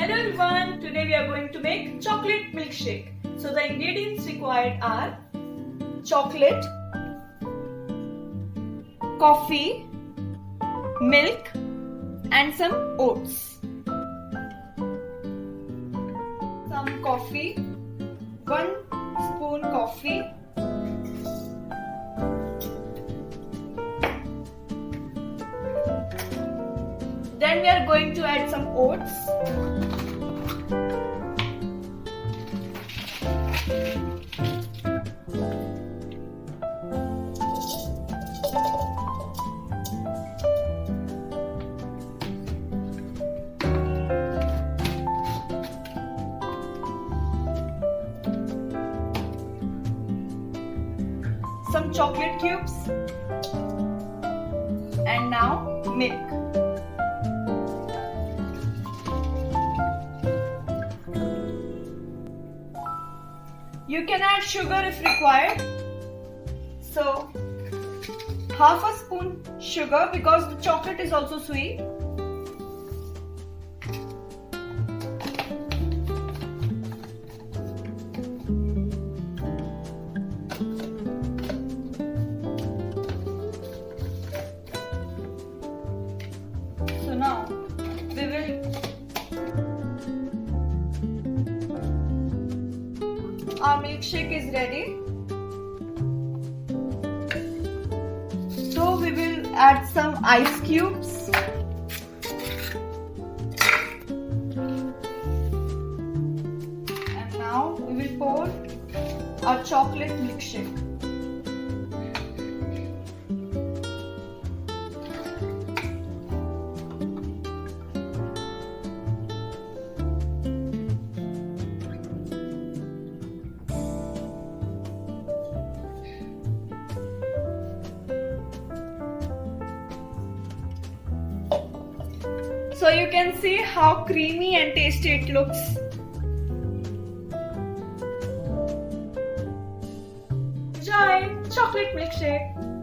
Hello everyone, today we are going to make chocolate milkshake. So the ingredients required are chocolate, coffee, milk and some oats. Some coffee, 1 spoon coffee, then we are going to add some oats, some chocolate cubes and now milk. You can add sugar if required. So half a spoon sugar because the chocolate is also sweet. So now we will our milkshake is ready. So we will add some ice cubes. And now we will pour our chocolate milkshake. So you can see how creamy and tasty it looks. Enjoy chocolate milkshake.